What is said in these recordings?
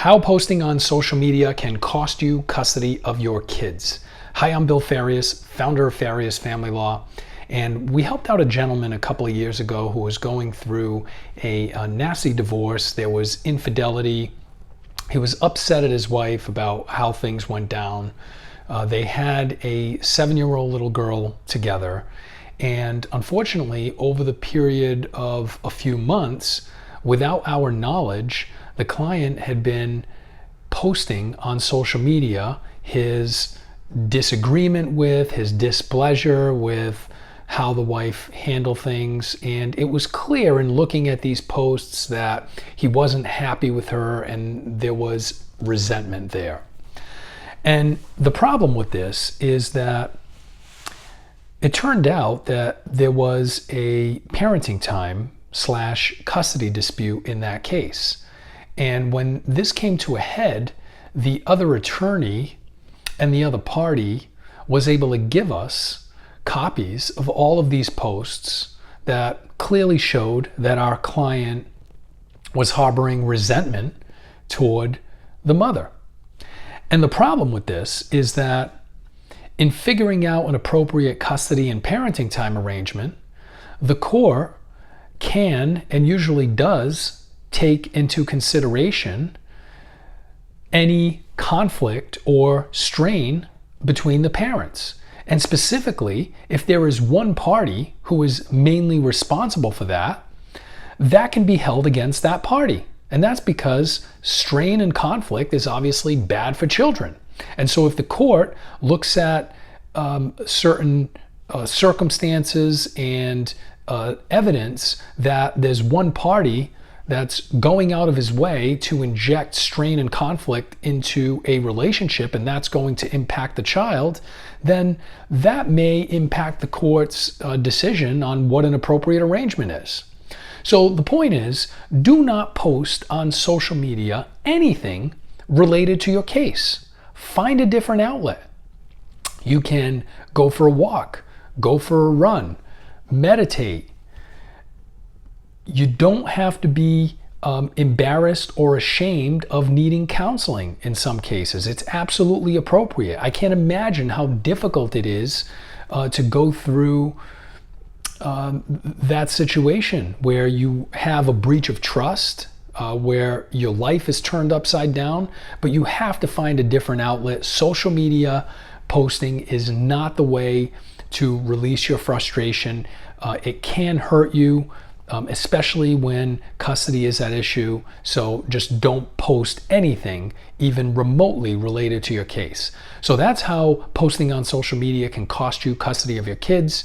How posting on social media can cost you custody of your kids. Hi, I'm Bill Farias, founder of Farias Family Law, and we helped out a gentleman a couple of years ago who was going through a nasty divorce. There was infidelity. He was upset at his wife about how things went down. They had a 7-year-old little girl together, and unfortunately, over the period of a few months, without our knowledge, the client had been posting on social media his disagreement with, his displeasure with how the wife handled things. And it was clear in looking at these posts that he wasn't happy with her and there was resentment there. And the problem with this is that it turned out that there was a parenting time / custody dispute in that case. And when this came to a head, the other attorney and the other party was able to give us copies of all of these posts that clearly showed that our client was harboring resentment toward the mother. And the problem with this is that in figuring out an appropriate custody and parenting time arrangement, the court can and usually does take into consideration any conflict or strain between the parents. And specifically, if there is one party who is mainly responsible for that, that can be held against that party. And that's because strain and conflict is obviously bad for children. And so if the court looks at certain circumstances and evidence that there's one party that's going out of his way to inject strain and conflict into a relationship, and that's going to impact the child, then that may impact the court's decision on what an appropriate arrangement is. So the point is, do not post on social media anything related to your case. Find a different outlet. You can go for a walk, go for a run, meditate. You don't have to be embarrassed or ashamed of needing counseling in some cases. It's absolutely appropriate. I can't imagine how difficult it is to go through that situation where you have a breach of trust, where your life is turned upside down, but you have to find a different outlet. Social media posting is not the way to release your frustration. It can hurt you, especially when custody is at issue. So just don't post anything even remotely related to your case. So that's how posting on social media can cost you custody of your kids.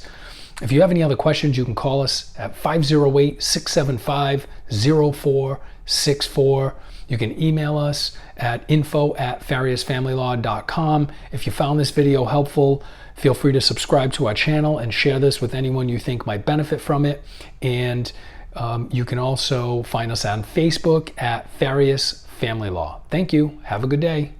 If you have any other questions, you can call us at 508-675-0464. You can email us at info@fariasfamilylaw.com. If you found this video helpful, feel free to subscribe to our channel and share this with anyone you think might benefit from it. And you can also find us on Facebook at Farias Family Law. Thank you. Have a good day.